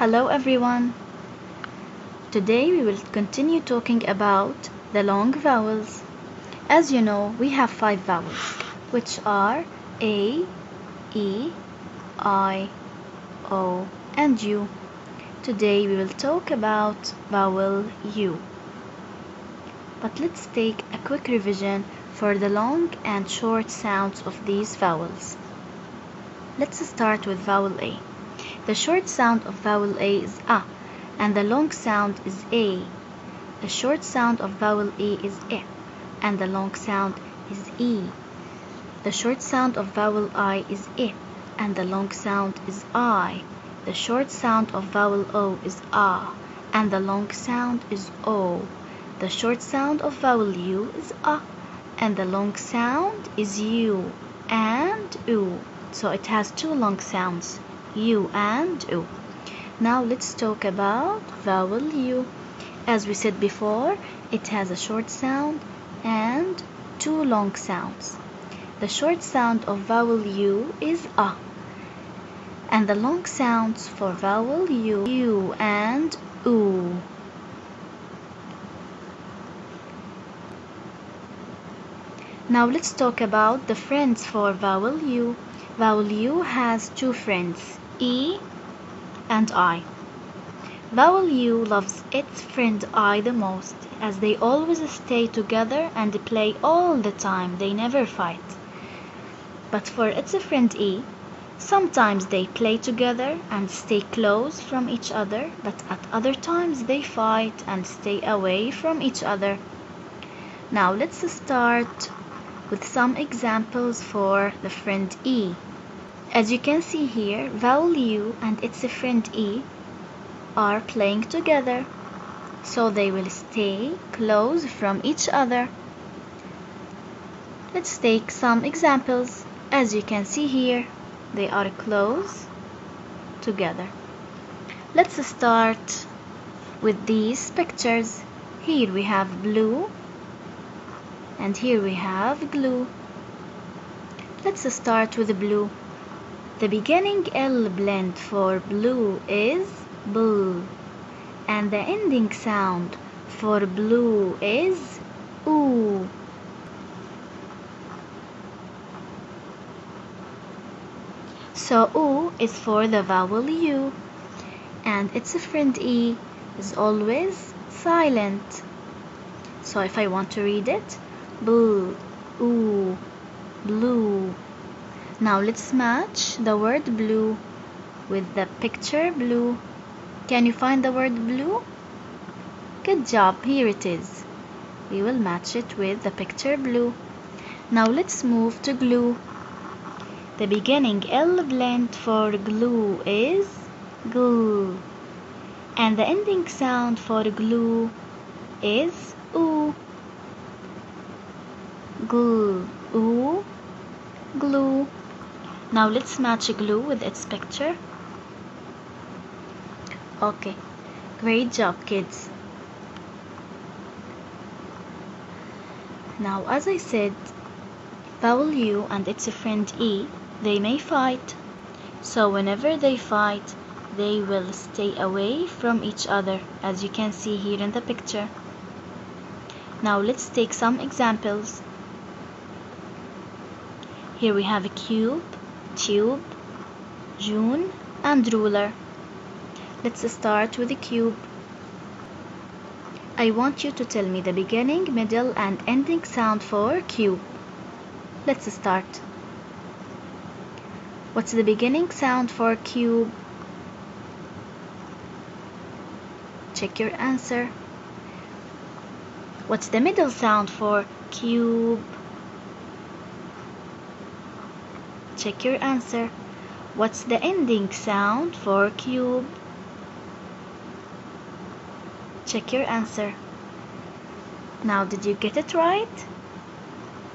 Hello everyone. Today we will continue talking about the long vowels. As you know, we have 5 vowels, which are A, E, I, O, and U. Today we will talk about vowel U. But let's take a quick revision for the long and short sounds of these vowels. Let's start with vowel A. The short sound of vowel A is A, and the long sound is A. The short sound of vowel E is E, and the long sound is E. The short sound of vowel I is I, and the long sound is I. The short sound of vowel O is A, and the long sound is O. The short sound of vowel U is A, and the long sound is U and U. So it has 2 long sounds, U and U. Now let's talk about vowel U. As we said before, it has a short sound and 2 long sounds. The short sound of vowel U is A, and the long sounds for vowel U and U. Now let's talk about the friends for vowel U. Vowel U has 2 friends, E and I. Vowel U loves its friend I the most, as they always stay together and play all the time. They never fight. But for its friend E, sometimes they play together and stay close from each other, but at other times they fight and stay away from each other. Now let's start with some examples for the friend E. As you can see here, vowel U and its friend E are playing together, so they will stay close from each other. Let's take some examples. As you can see here, they are close together. Let's start with these pictures. Here we have blue, and here we have glue. Let's start with blue. The beginning L blend for blue is bl, and the ending sound for blue is oo. So oo is for the vowel U, and its friend E is always silent. So if I want to read it, bl, oo, blue. Now let's match the word blue with the picture blue. Can you find the word blue? Good job, here it is. We will match it with the picture blue. Now let's move to glue. The beginning L blend for glue is gl, and the ending sound for glue is oo. Gl, oo, glue. Now let's match glue with its picture. Okay, great job kids. Now as I said, vowel U and its friend E, they may fight. So whenever they fight, they will stay away from each other, as you can see here in the picture. Now let's take some examples. Here we have a cube, tube, June, and ruler. Let's start with the cube. I want you to tell me the beginning, middle, and ending sound for cube. Let's start. What's the beginning sound for cube? Check your answer. What's the middle sound for cube? Check your answer. What's the ending sound for cube? Check your answer. Now, did you get it right?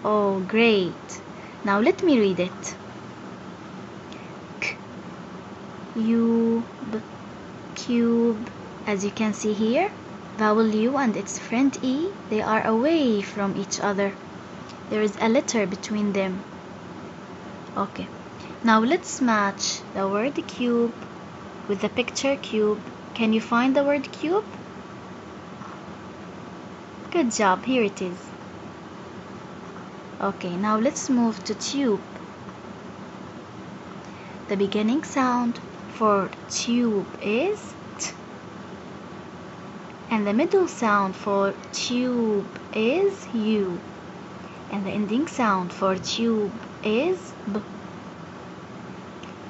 Oh, great. Now let me read it. Cube, cube. As you can see here, vowel U and its friend E, they are away from each other. There is a letter between them. Okay, now let's match the word cube with the picture cube. Can you find the word cube? Good job, here it is. Okay, now let's move to tube. The beginning sound for tube is T, and the middle sound for tube is U, and the ending sound for tube is B.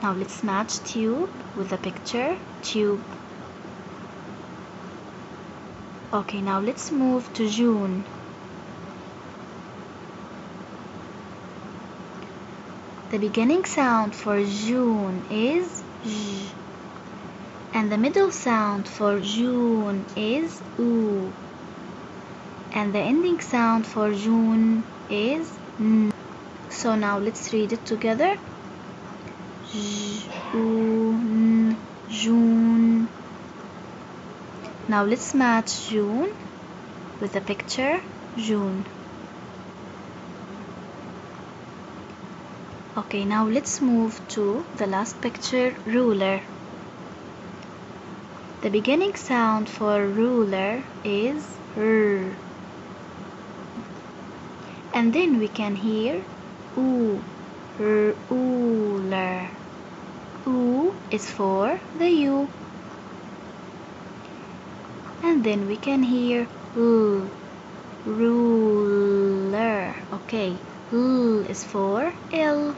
Now let's match tube with the picture tube. Okay, now let's move to June. The beginning sound for June is J, and the middle sound for June is U, and the ending sound for June is N. So now let's read it together. June, June. Now let's match June with the picture June. Okay, now let's move to the last picture, ruler. The beginning sound for ruler is R, and then we can hear U, ruler. U is for the U, and then we can hear L, ruler. Okay, L is for L,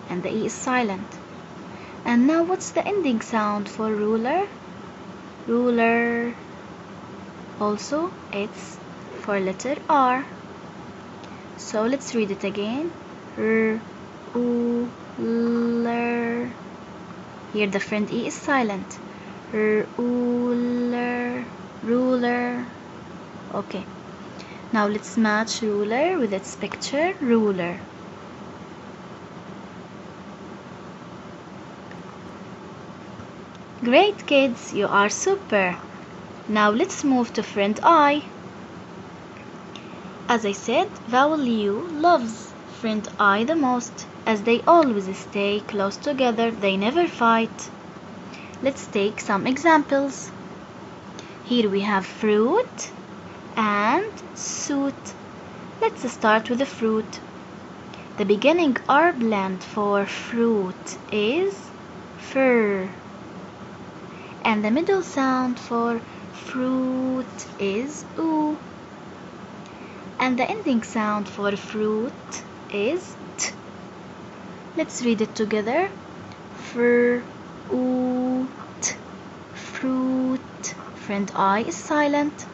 and the E is silent. And now what's the ending sound for ruler? Ruler. Also, it's for letter R. So let's read it again. R, U, L. Here the friend E is silent. Ruler, ruler. Okay. Now let's match ruler with its picture ruler. Great kids, you are super. Now let's move to friend I. As I said, vowel U loves friend I the most, as they always stay close together, they never fight. Let's take some examples. Here we have fruit and suit. Let's start with the fruit. The beginning R blend for fruit is fur, and the middle sound for fruit is U, and the ending sound for fruit is T. Let's read it together. Fruit, fruit. Friend I is silent.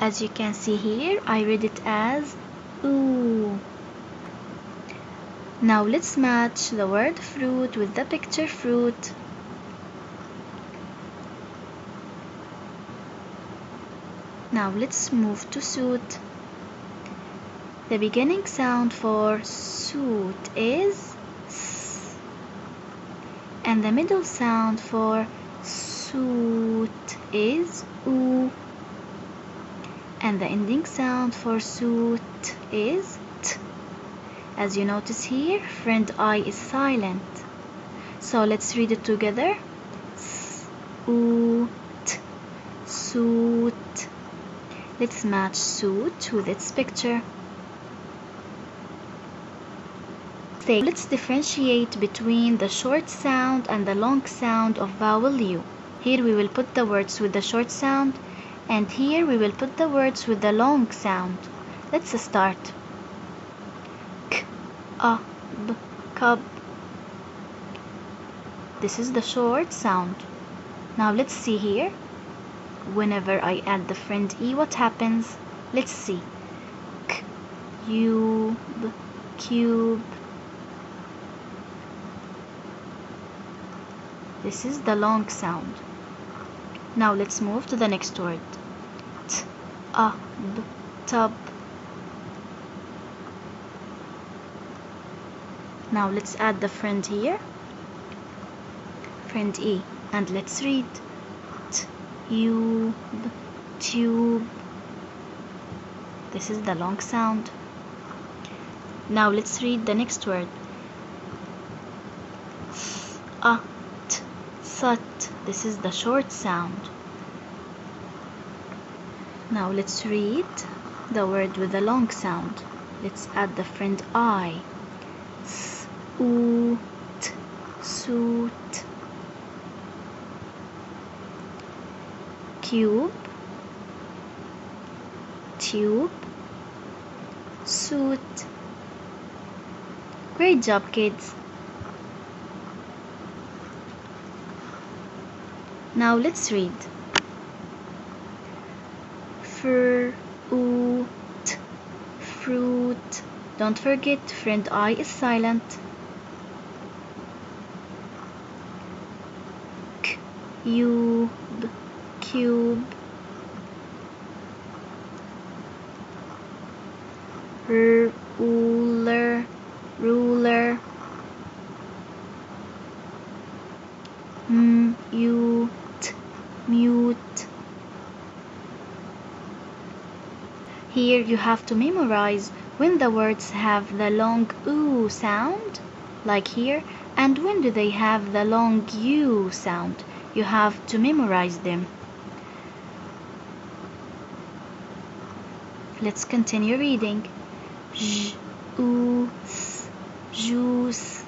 As you can see here, I read it as oo. Now let's match the word fruit with the picture fruit. Now let's move to suit. The beginning sound for suit is S, and the middle sound for suit is U, and the ending sound for suit is T. As you notice here, friend I is silent. So let's read it together. Suit, suit. Let's match suit with its picture. Let's differentiate between the short sound and the long sound of vowel U. Here we will put the words with the short sound, and here we will put the words with the long sound. Let's start. K, A, B, cub. This is the short sound. Now let's see here. Whenever I add the friend E, what happens? Let's see. Cube, cube. This is the long sound. Now let's move to the next word. T, A, B, tub. Now let's add the friend here. Friend E. And let's read. Tube, tube. This is the long sound. Now let's read the next word. At, Sut. This is the short sound. Now let's read the word with the long sound. Let's add the friend I. Suit. Suit. Cube. Tube. Suit. Great job, kids. Now let's read. Fruit. Fruit. Don't forget, friend I is silent. Cube. Cube. Ruler. Ruler. Mute. Mute. Here you have to memorize when the words have the long oo sound, like here, and when do they have the long u sound. You have to memorize them. Let's continue reading. Juice. Juice.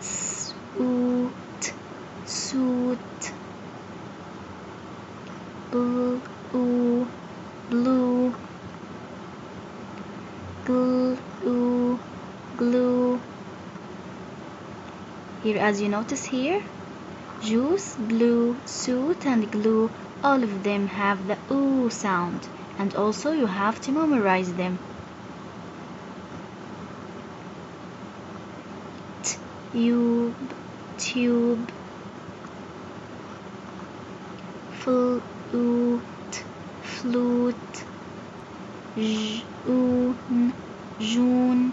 Suit. Suit. Blue. Blue. Glue. Glue. Here, as you notice here, juice, blue, suit, and glue, all of them have the oo sound, and also you have to memorize them. Tube, tube. Flute, flute. June, June.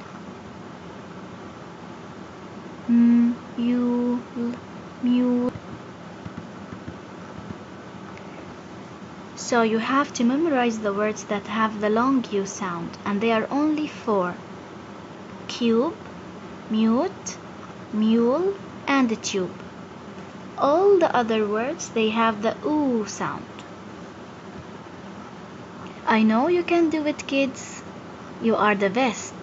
Mule, mule. So you have to memorize the words that have the long U sound, and they are only 4. Cube, mute, mule, and tube. All the other words, they have the oo sound. I know you can do it, kids. You are the best.